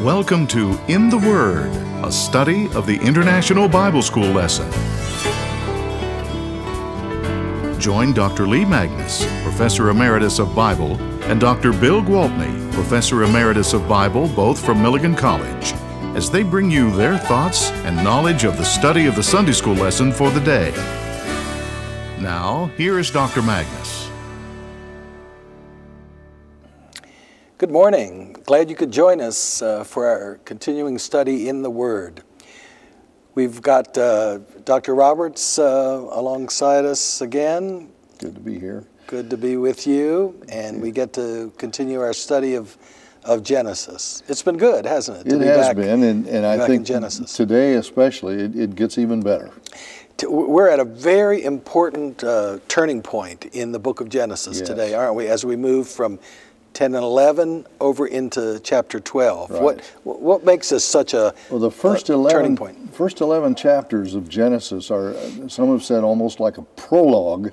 Welcome to In the Word, a study of the International Bible School lesson. Join Dr. Lee Magnus, Professor Emeritus of Bible, and Dr. Bill Gwaltney, Professor Emeritus of Bible, both from Milligan College, as they bring you their thoughts and knowledge of the study of the Sunday School lesson for the day. Now, here is Dr. Magnus. Good morning. Glad you could join us for our continuing study in the Word. We've got Dr. Roberts alongside us again. Good to be here. Good to be with you, and we get to continue our study of Genesis. It's been good, hasn't it? It has been, and I think Genesis. Today especially, it gets even better. We're at a very important turning point in the book of Genesis today, aren't we, as we move from 10 and 11 over into chapter 12. Right. What makes this such a the first turning point? First 11 chapters of Genesis are, some have said, almost like a prologue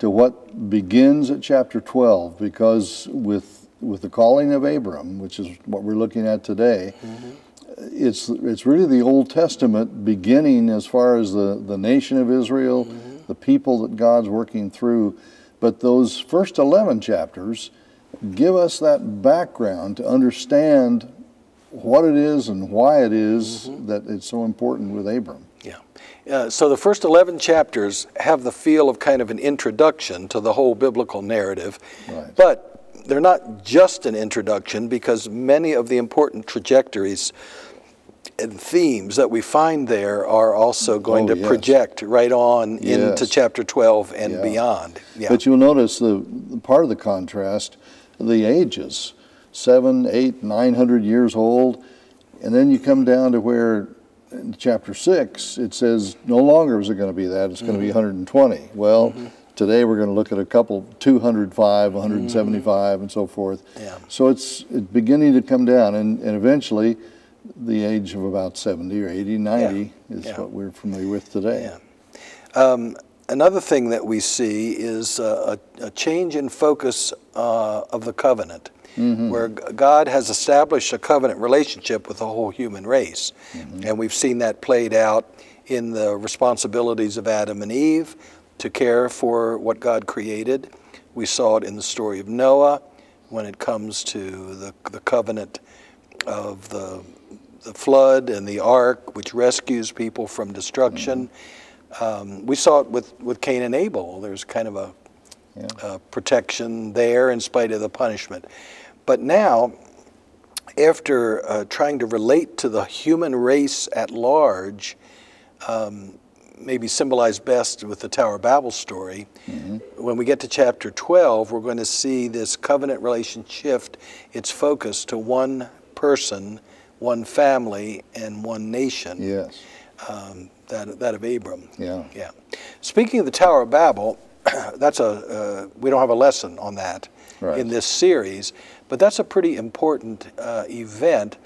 to what begins at chapter 12, because with the calling of Abram, which is what we're looking at today, it's really the Old Testament beginning as far as the nation of Israel, the people that God's working through. But those first 11 chapters give us that background to understand what it is and why it is that it's so important with Abram. Yeah. So the first 11 chapters have the feel of kind of an introduction to the whole biblical narrative. Right. But they're not just an introduction, because many of the important trajectories and themes that we find there are also going to project right on into chapter 12 and beyond. Yeah. But you'll notice the part of the contrast, the ages, 700, 800, 900 years old, and then you come down to where in chapter 6 it says no longer is it going to be that, it's going to be 120. Well, today we're going to look at a couple, 205, 175, and so forth. Yeah. So it's beginning to come down, and eventually the age of about 70 or 80, 90 is what we're familiar with today. Yeah. Another thing that we see is a change in focus of the covenant, where God has established a covenant relationship with the whole human race. And we've seen that played out in the responsibilities of Adam and Eve to care for what God created. We saw it in the story of Noah when it comes to the covenant of the flood and the ark, which rescues people from destruction. We saw it with Cain and Abel. There's kind of a protection there in spite of the punishment. But now, after trying to relate to the human race at large, maybe symbolized best with the Tower of Babel story, when we get to chapter 12, we're going to see this covenant relationship shift its focus to one person, one family, and one nation. Yes. That of Abram. Yeah. Speaking of the Tower of Babel, that's we don't have a lesson on that in this series, but that's a pretty important event.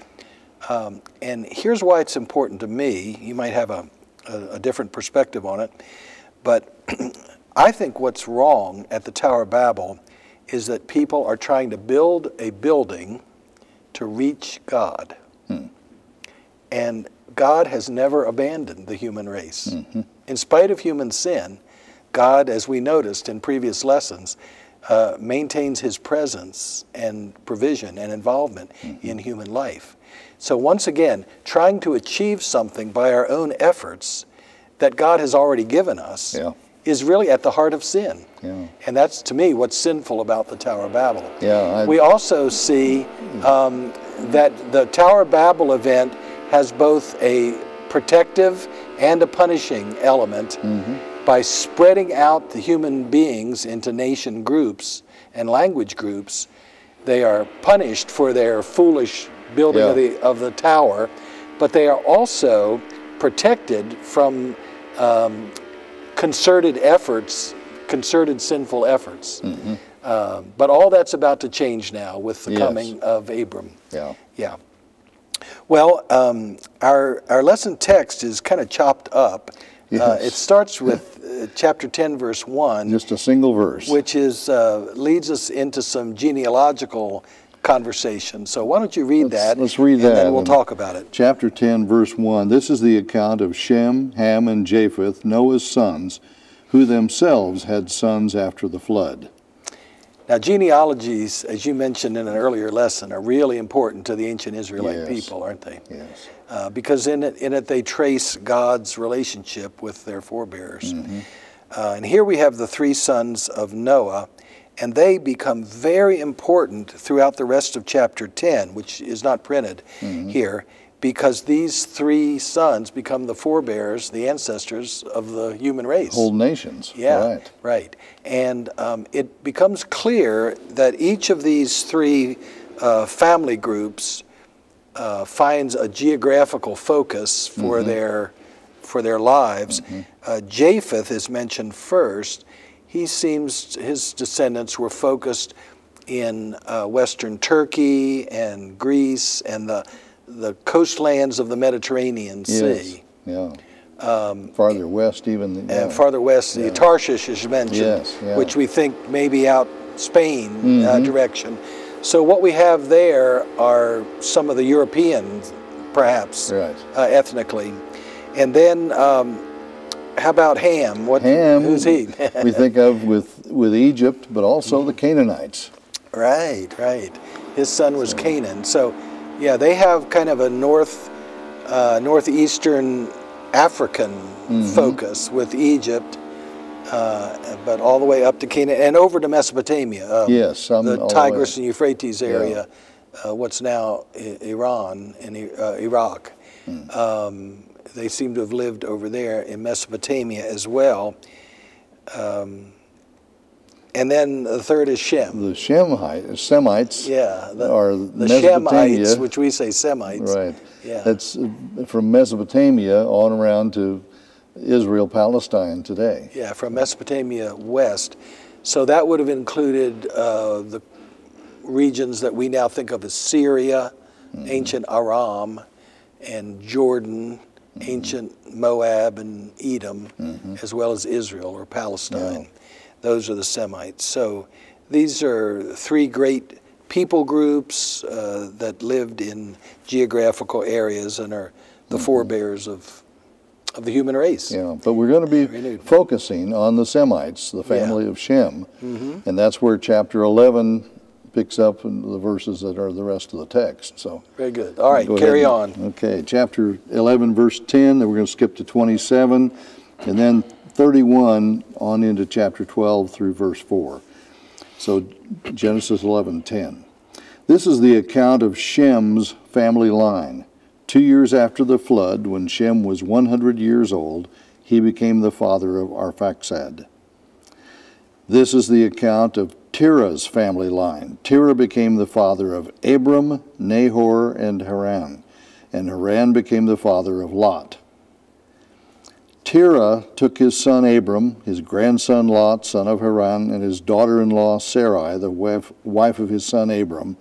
And here's why it's important to me. You might have a different perspective on it, but I think what's wrong at the Tower of Babel is that people are trying to build a building to reach God. And God has never abandoned the human race. In spite of human sin, God, as we noticed in previous lessons, maintains his presence and provision and involvement in human life. So once again, trying to achieve something by our own efforts that God has already given us is really at the heart of sin. And that's, to me, what's sinful about the Tower of Babel. We also see that the Tower of Babel event has both a protective and a punishing element. By spreading out the human beings into nation groups and language groups. They are punished for their foolish building of the tower, but they are also protected from concerted sinful efforts. But all that's about to change now with the coming of Abram. Well, our lesson text is kind of chopped up. It starts with chapter 10, verse 1. Just a single verse. Which is leads us into some genealogical conversation. So why don't you read that? Let's read that. And then we'll talk about it. Chapter 10, verse 1. This is the account of Shem, Ham, and Japheth, Noah's sons, who themselves had sons after the flood. Now, genealogies, as you mentioned in an earlier lesson, are really important to the ancient Israelite people, aren't they? Yes. Because in it they trace God's relationship with their forebears. And here we have the three sons of Noah, and they become very important throughout the rest of chapter 10, which is not printed here, because these three sons become the forebears, the ancestors of the human race. Whole nations. Yeah, right. And it becomes clear that each of these three family groups finds a geographical focus for their lives. Japheth is mentioned first. He seems his descendants were focused in western Turkey and Greece and the coastlands of the Mediterranean Sea. Yeah. Farther west even. And farther west, the Tarshish is mentioned, which we think maybe out Spain direction. So what we have there are some of the Europeans, perhaps, ethnically. And then how about Ham? Ham, who's he? we think of with Egypt, but also the Canaanites. Right. His son was Canaan. So, yeah, they have kind of a northeastern African focus with Egypt, but all the way up to Canaan and over to Mesopotamia. The Tigris and Euphrates area, what's now Iran and Iraq. They seem to have lived over there in Mesopotamia as well. And then the third is Shem. The Semites are the Mesopotamia. Shemites, which we say Semites. Right. Yeah. That's from Mesopotamia on around to Israel, Palestine today. Yeah, from Mesopotamia west. So that would have included the regions that we now think of as Syria, ancient Aram, and Jordan, ancient Moab and Edom, as well as Israel or Palestine. Those are the Semites. So these are three great people groups that lived in geographical areas and are the forebears of the human race. Yeah, but we're going to be focusing on the Semites, the family of Shem, and that's where chapter 11 picks up in the verses that are the rest of the text. So very good. All right, carry on. Okay, chapter 11, verse 10, then we're going to skip to 27, and then 31 on into chapter 12 through verse 4. So Genesis 11:10. This is the account of Shem's family line. 2 years after the flood, when Shem was 100 years old, he became the father of Arphaxad. This is the account of Terah's family line. Terah became the father of Abram, Nahor, and Haran Haran became the father of Lot. Terah took his son Abram, his grandson Lot, son of Haran, and his daughter-in-law Sarai, the wife of his son Abram,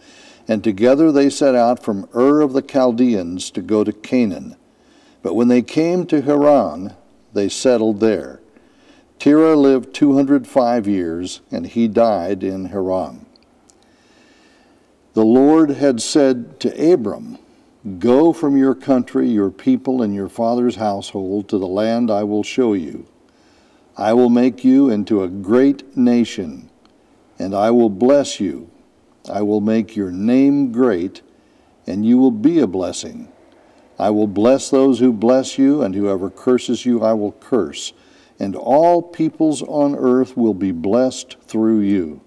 and together they set out from Ur of the Chaldeans to go to Canaan. But when they came to Haran, they settled there. Terah lived 205 years, and he died in Haran. The Lord had said to Abram, "Go from your country, your people, and your father's household to the land I will show you. I will make you into a great nation, and I will bless you. I will make your name great, and you will be a blessing. I will bless those who bless you, and whoever curses you I will curse. And all peoples on earth will be blessed through you."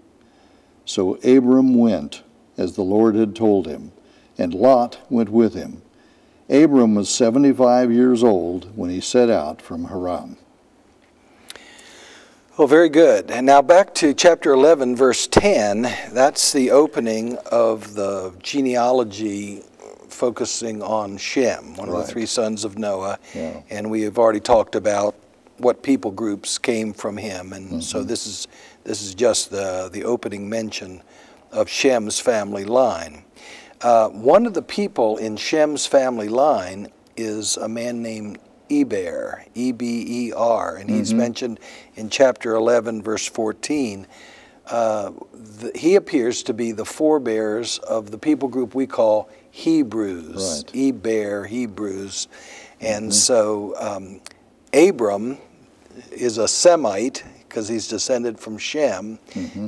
So Abram went, as the Lord had told him, and Lot went with him. Abram was 75 years old when he set out from Haran. Well, very good. And now back to chapter 11, verse 10. That's the opening of the genealogy focusing on Shem, one of the three sons of Noah. Yeah. And we have already talked about what people groups came from him. And so this is just the opening mention of Shem's family line. One of the people in Shem's family line is a man named Eber, E-B-E-R, and he's mentioned in chapter 11, verse 14. he appears to be the forebears of the people group we call Hebrews, right. Eber, Hebrews. And so Abram is a Semite because he's descended from Shem,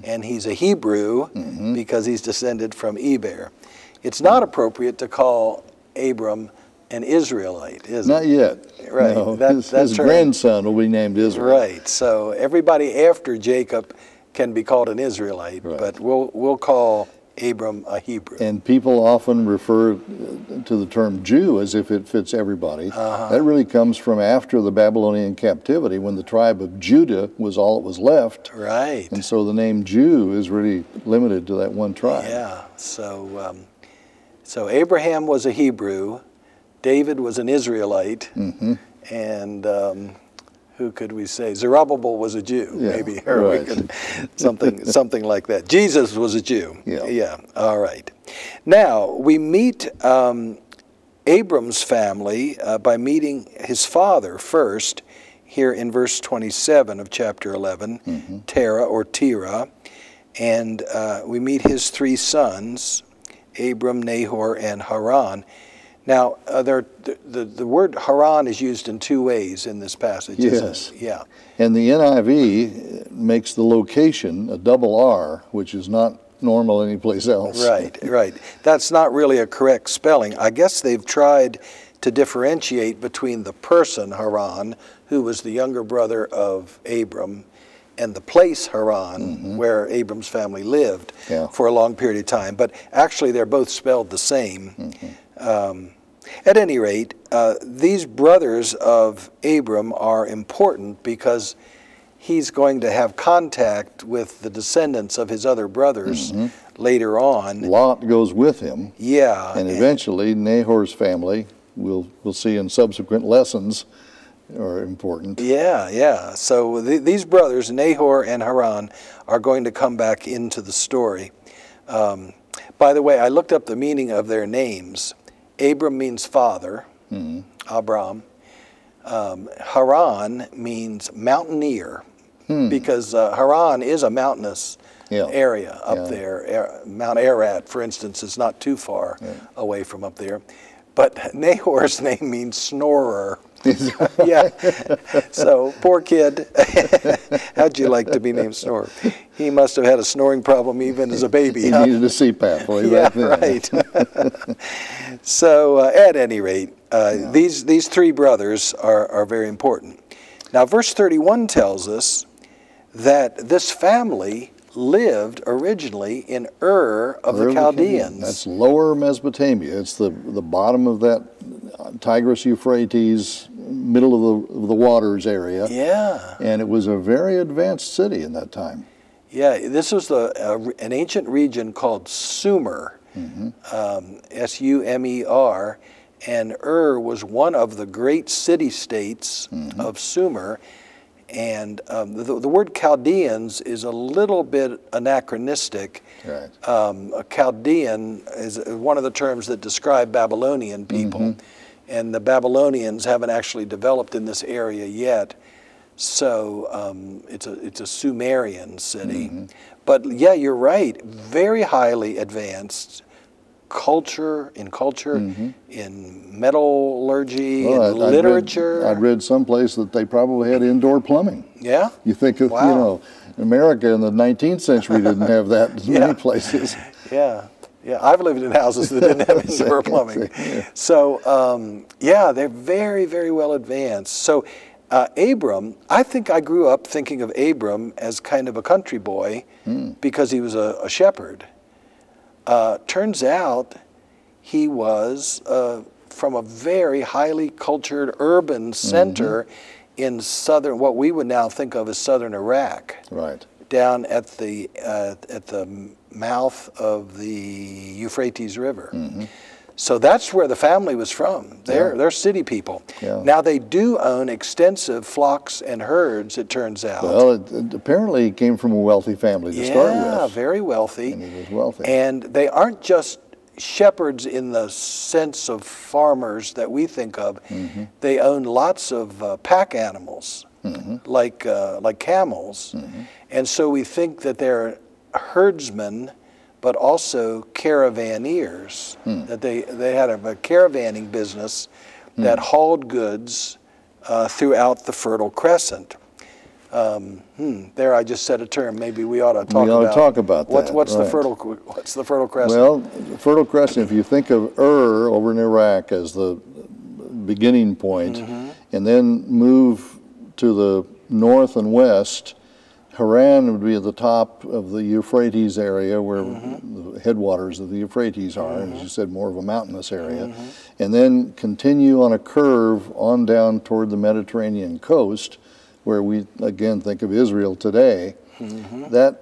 and he's a Hebrew because he's descended from Eber. It's not appropriate to call Abram an Israelite, is it? Not yet. Right. No, That his term, grandson will be named Israel. right. So everybody after Jacob can be called an Israelite, Right. but we'll call Abram a Hebrew. And people often refer to the term Jew as if it fits everybody. That really comes from after the Babylonian captivity, when the tribe of Judah was all that was left. Right. And so the name Jew is really limited to that one tribe. Yeah. So so Abraham was a Hebrew, David was an Israelite, and who could we say? Zerubbabel was a Jew, maybe, or right. we could, something like that. Jesus was a Jew. Yeah. Yeah. All right. Now we meet Abram's family by meeting his father first, here in verse 27 of chapter 11, Terah or Terah, and we meet his three sons, Abram, Nahor, and Haran. Now, the word Haran is used in two ways in this passage, isn't it? Yeah. And the NIV makes the location a double R, which is not normal anyplace else. Right, right. That's not really a correct spelling. I guess they've tried to differentiate between the person Haran, who was the younger brother of Abram, and the place Haran, where Abram's family lived for a long period of time. But actually, they're both spelled the same. At any rate, these brothers of Abram are important because he's going to have contact with the descendants of his other brothers later on. Lot goes with him. Yeah. And eventually, Nahor's family, we'll see in subsequent lessons, are important. Yeah, yeah. So these brothers, Nahor and Haran, are going to come back into the story. By the way, I looked up the meaning of their names. Abram means father, Abram. Haran means mountaineer, because Haran is a mountainous area up there. Mount Ararat, for instance, is not too far away from up there. But Nahor's name means snorer. Yeah. So, poor kid. How'd you like to be named Snorer? He must have had a snoring problem even as a baby. He needed a CPAP way back then. Right. So, at any rate, these three brothers are very important. Now, verse 31 tells us that this family lived originally in Ur of the Chaldeans. That's lower Mesopotamia. It's the bottom of that Tigris-Euphrates, middle of the waters area. Yeah. And it was a very advanced city in that time. Yeah, this was an ancient region called Sumer, S-U-M-E-R, and Ur was one of the great city-states of Sumer. And the word Chaldeans is a little bit anachronistic. Right. A Chaldean is one of the terms that describe Babylonian people. And the Babylonians haven't actually developed in this area yet. So it's a Sumerian city. But yeah, you're right. Very highly advanced in culture, in metallurgy, in literature. I'd read someplace that they probably had indoor plumbing. Yeah? You think of, America in the 19th century didn't have that in many places. Yeah. Yeah, I've lived in houses that didn't have indoor plumbing. So, yeah, they're very, very well advanced. So, Abram, I think I grew up thinking of Abram as kind of a country boy because he was a shepherd. Turns out he was from a very highly cultured urban center in southern, what we would now think of as southern Iraq. Right. Down at the mouth of the Euphrates River. So that's where the family was from. They're city people. Yeah. Now they do own extensive flocks and herds, it turns out. Well, it apparently came from a wealthy family to start with. Yeah, very wealthy. And it was wealthy. And they aren't just shepherds in the sense of farmers that we think of. They own lots of pack animals, like camels. And so we think that they're herdsmen, but also caravaneers. That they had a caravanning business that hauled goods throughout the Fertile Crescent. There I just said a term. Maybe we ought to talk about that. What's right. What's the Fertile Crescent? Well, the Fertile Crescent, if you think of Ur over in Iraq as the beginning point, and then move to the north and west, Haran would be at the top of the Euphrates area where the headwaters of the Euphrates are, and as you said, more of a mountainous area, and then continue on a curve on down toward the Mediterranean coast, where we again think of Israel today. That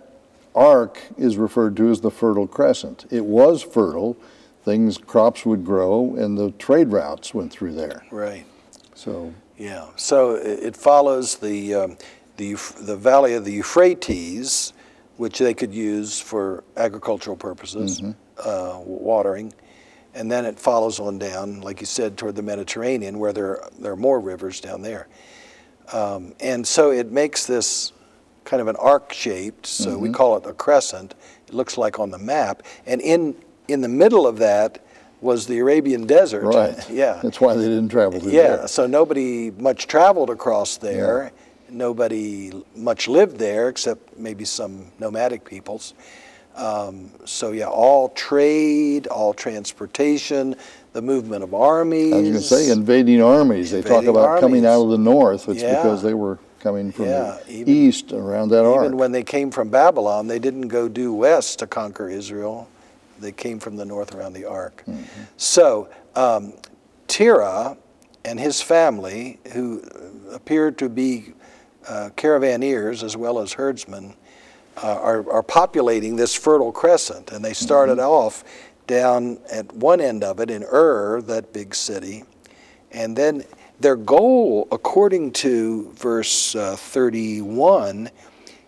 arc is referred to as the Fertile Crescent. It was fertile, crops would grow, and the trade routes went through there. Right. So yeah, so it follows the valley of the Euphrates, which they could use for agricultural purposes, watering, and then it follows on down, like you said, toward the Mediterranean, where there are more rivers down there. And so it makes this kind of an arc-shaped, so we call it a crescent. It looks like on the map. And in the middle of that was the Arabian Desert. Right. Yeah. That's why they didn't travel through there. Yeah, so nobody much traveled across there. Yeah. Nobody much lived there except maybe some nomadic peoples. So yeah, all trade, all transportation, the movement of armies. I was going to say invading armies. They talk about coming out of the north. It's because they were coming from the east around that arc. Even when they came from Babylon, they didn't go due west to conquer Israel. They came from the north around the ark. So Terah and his family, who appeared to be caravaneers as well as herdsmen, are populating this Fertile Crescent. And they started off down at one end of it in Ur, that big city. And then their goal, according to verse 31,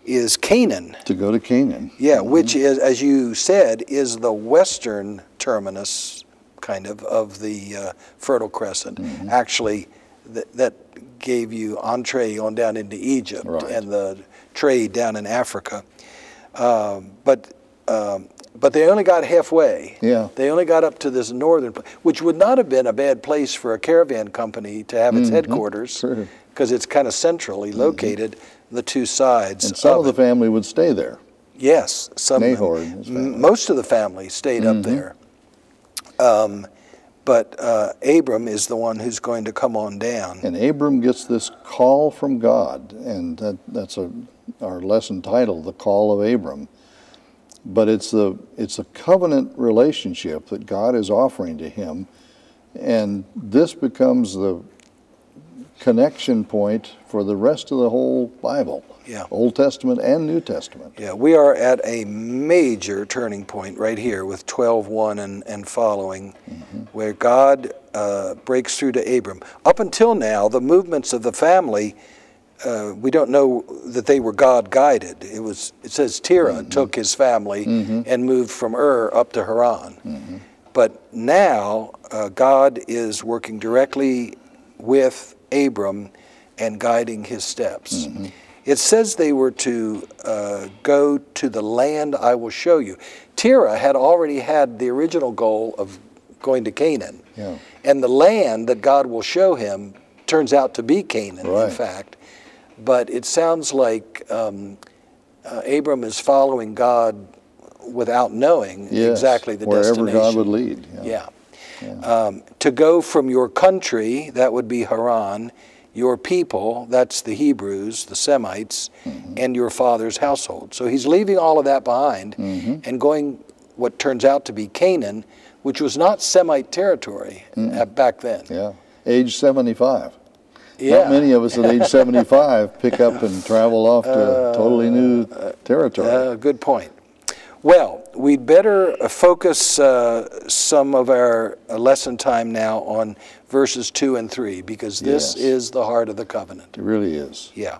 is Canaan. To go to Canaan. Yeah, which is, as you said, is the western terminus, kind of the Fertile Crescent. Actually, that gave you entree on down into Egypt and the trade down in Africa. But they only got halfway. Yeah. They only got up to this northern, which would not have been a bad place for a caravan company to have its headquarters, because it's kind of centrally located, the two sides. And some of the family would stay there. Yes, Nahor and his family. Most of the family stayed up there. But Abram is the one who's going to come on down. And Abram gets this call from God, and that's our lesson title, The Call of Abram. But it's a covenant relationship that God is offering to him, and this becomes the connection point for the rest of the whole Bible, Old Testament and New Testament. Yeah, we are at a major turning point right here with 12:1 and following, where God breaks through to Abram. Up until now, the movements of the family, we don't know that they were God-guided. It says Terah took his family and moved from Ur up to Haran. But now God is working directly with Abram and guiding his steps. It says they were to go to the land I will show you. Terah had already had the original goal of going to Canaan. And the land that God will show him turns out to be Canaan, in fact. But it sounds like Abram is following God without knowing exactly the destination. Wherever God would lead. To go from your country, that would be Haran, your people, that's the Hebrews, the Semites, and your father's household. So he's leaving all of that behind and going what turns out to be Canaan, which was not Semite territory back then. Age 75. Not many of us at age 75 pick up and travel off to totally new territory. Good point. Well, we'd better focus some of our lesson time now on verses 2 and 3, because this is the heart of the covenant. It really is. Yeah.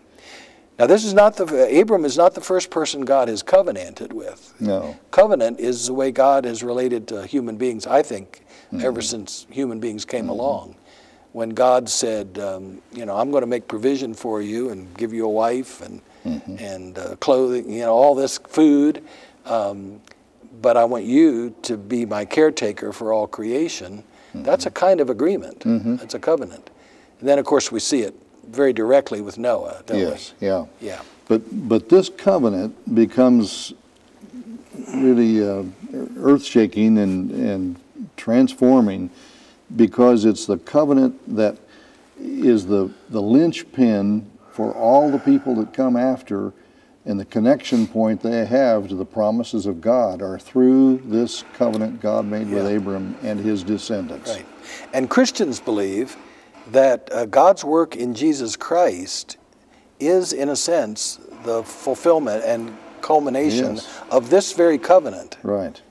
Now, this is not Abram is not the first person God has covenanted with. No. Covenant is the way God has related to human beings, I think, ever since human beings came along. When God said, I'm going to make provision for you and give you a wife and clothing, all this food, but I want you to be my caretaker for all creation. That's a kind of agreement. That's a covenant. And then, of course, we see it very directly with Noah, don't we? Yes, yeah. Yeah. But this covenant becomes really earth-shaking and transforming, because it's the covenant that is the linchpin for all the people that come after, and the connection point they have to the promises of God are through this covenant God made with Abram and his descendants. Right. And Christians believe that God's work in Jesus Christ is, in a sense, the fulfillment and culmination of this very covenant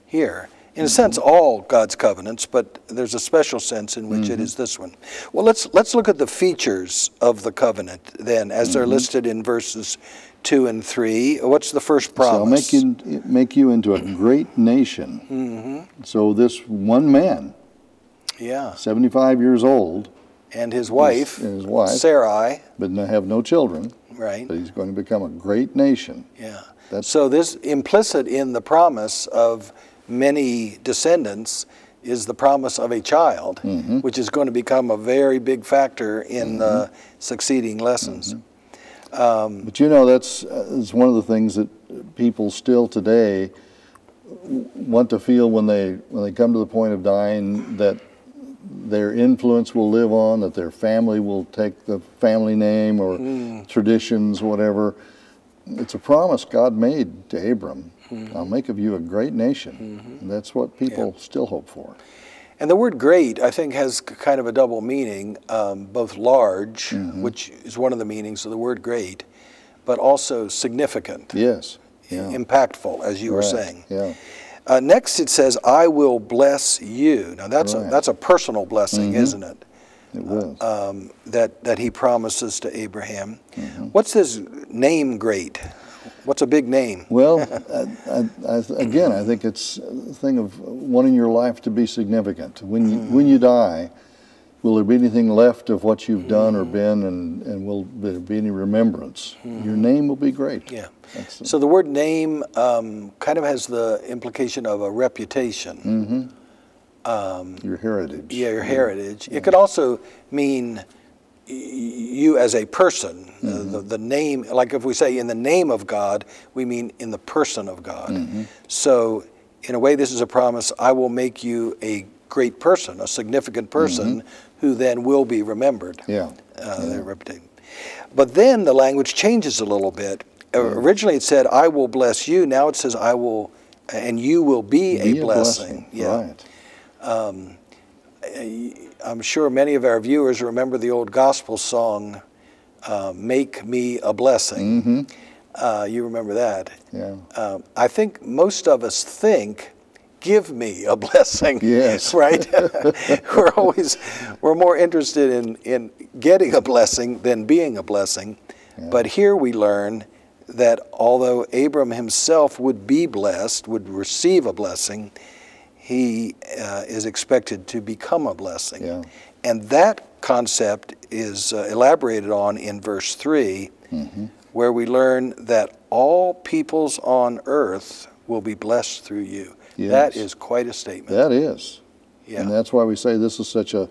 here. In a sense, all God's covenants, but there's a special sense in which it is this one. Well, let's look at the features of the covenant then, as they're listed in verses 2 and 3. What's the first promise? So I'll make you into a great nation. So this one man, 75 years old, and his wife, Sarai, but have no children. Right. But he's going to become a great nation. Yeah. So this implicit in the promise of many descendants is the promise of a child, which is going to become a very big factor in the succeeding lessons. But you know, that's one of the things that people still today want to feel when they come to the point of dying, that their influence will live on, that their family will take the family name or traditions, whatever. It's a promise God made to Abram. I'll make of you a great nation. And that's what people still hope for. And the word great, I think, has kind of a double meaning, both large, which is one of the meanings of the word great, but also significant. Yes. Impactful, as you were saying. Yeah. Next it says, I will bless you. Now that's a personal blessing, isn't it? It was. That he promises to Abraham. What's this name great? What's a big name? Well, again, I think it's a thing of wanting your life to be significant. When you die, will there be anything left of what you've done or been, and will there be any remembrance? Your name will be great. Yeah. So the word name kind of has the implication of a reputation. Your heritage. Yeah, your heritage. It could also mean you as a person. The name, like if we say in the name of God, we mean in the person of God. So in a way, this is a promise. I will make you a great person, a significant person, who then will be remembered. Their reputation. But then the language changes a little bit. Originally it said, I will bless you. Now it says, I will, and you will be a blessing. Right. I'm sure many of our viewers remember the old gospel song, Make Me a Blessing. You remember that? Yeah. I think most of us think, give me a blessing. Yes. Right? We're more interested in getting a blessing than being a blessing. But here we learn that although Abram himself would be blessed, would receive a blessing, he is expected to become a blessing. And that concept is elaborated on in verse 3, where we learn that all peoples on earth will be blessed through you. That is quite a statement. That is. And that's why we say this is such a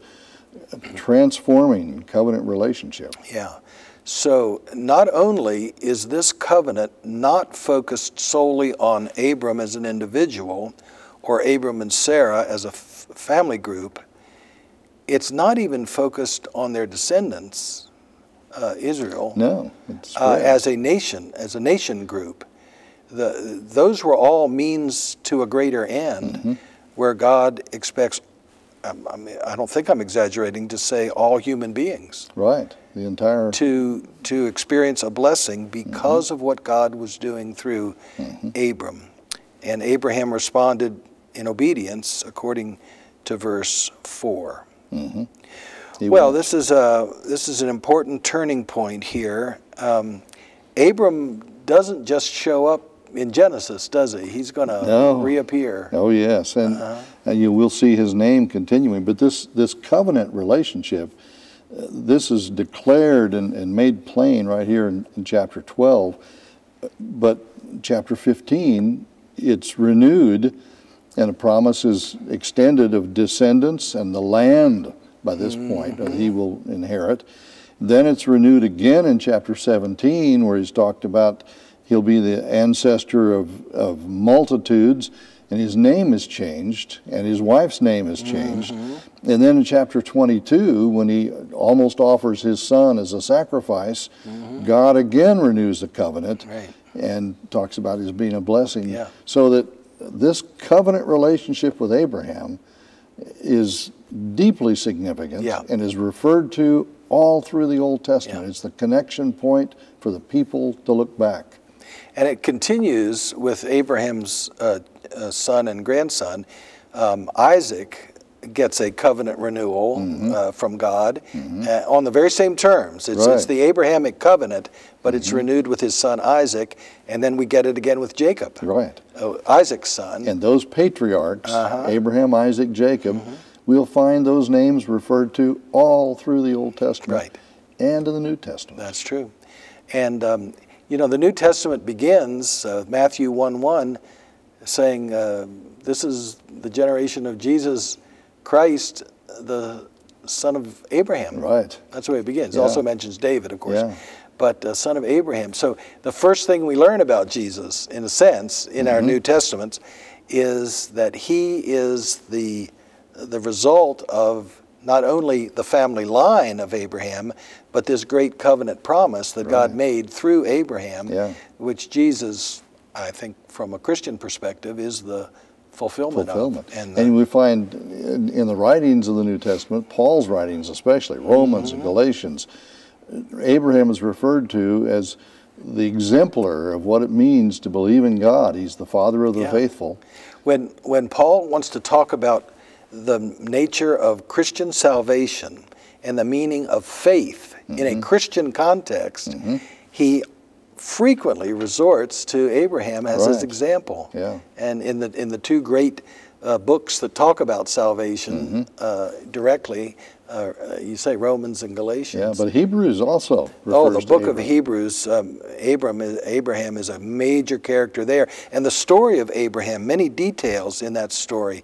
transforming covenant relationship. So not only is this covenant not focused solely on Abram as an individual, or Abram and Sarah as a family group, it's not even focused on their descendants, Israel, as a nation group. Those were all means to a greater end, where God expects, I don't think I'm exaggerating to say, all human beings. Right, the entire... To experience a blessing because of what God was doing through Abram. And Abraham responded in obedience, according to verse 4. Well, this is an important turning point here. Abram doesn't just show up in Genesis, does he? He's going to reappear. Oh, yes, and you will see his name continuing. But this covenant relationship, this is declared and made plain right here in chapter 12. But chapter 15 it's renewed, and a promise is extended of descendants and the land by this point that he will inherit. Then it's renewed again in chapter 17, where he's talked about he'll be the ancestor of multitudes, and his name is changed, and his wife's name is changed. And then in chapter 22, when he almost offers his son as a sacrifice, God again renews the covenant and talks about his being a blessing. So that this covenant relationship with Abraham is deeply significant and is referred to all through the Old Testament. It's the connection point for the people to look back. And it continues with Abraham's son and grandson. Isaac gets a covenant renewal from God on the very same terms. It's the Abrahamic covenant, but it's renewed with his son Isaac, and then we get it again with Jacob, Isaac's son. And those patriarchs, Abraham, Isaac, Jacob, we'll find those names referred to all through the Old Testament and in the New Testament. That's true. And you know, the New Testament begins, Matthew 1:1, saying, this is the generation of Jesus Christ, the son of Abraham. That's the way it begins. It also mentions David, of course, but son of Abraham. So the first thing we learn about Jesus, in a sense, in our New Testaments, is that he is the result of not only the family line of Abraham, but this great covenant promise that God made through Abraham, which Jesus, I think from a Christian perspective, is the fulfillment of. And we find in the writings of the New Testament, Paul's writings especially, Romans and Galatians, Abraham is referred to as the exemplar of what it means to believe in God. He's the father of the faithful. When Paul wants to talk about the nature of Christian salvation and the meaning of faith in a Christian context, he frequently resorts to Abraham as his example. And in the two great books that talk about salvation directly, you say Romans and Galatians. But Hebrews also refers the book of Hebrews, Abraham is a major character there. And the story of Abraham, many details in that story.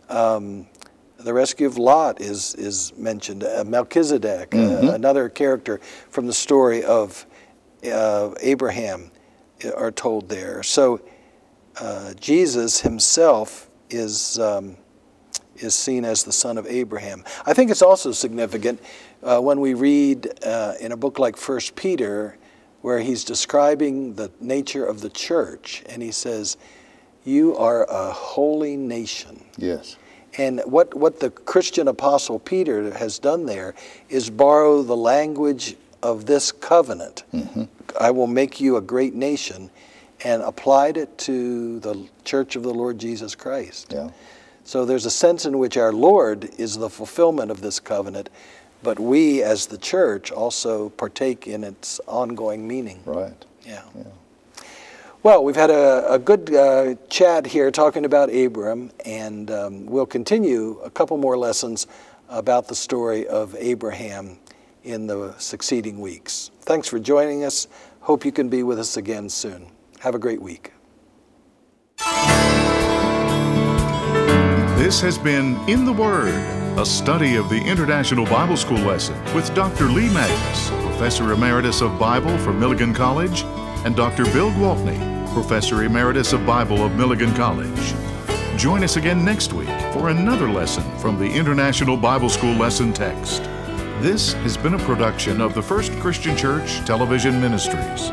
The rescue of Lot is mentioned. Melchizedek, another character from the story of Abraham, are told there. So Jesus himself is seen as the son of Abraham. I think it's also significant when we read in a book like 1 Peter, where he's describing the nature of the church, and he says, "You are a holy nation." And what the Christian apostle Peter has done there is borrow the language of this covenant. I will make you a great nation, and applied it to the church of the Lord Jesus Christ. So there's a sense in which our Lord is the fulfillment of this covenant, but we as the church also partake in its ongoing meaning. Well, we've had a good chat here talking about Abram, and we'll continue a couple more lessons about the story of Abraham in the succeeding weeks. Thanks for joining us. Hope you can be with us again soon. Have a great week. This has been In the Word, a study of the International Bible School lesson with Dr. Lee Magnus, Professor Emeritus of Bible from Milligan College, and Dr. Bill Gwaltney, Professor Emeritus of Bible of Milligan College. Join us again next week for another lesson from the International Bible School lesson text. This has been a production of the First Christian Church Television Ministries.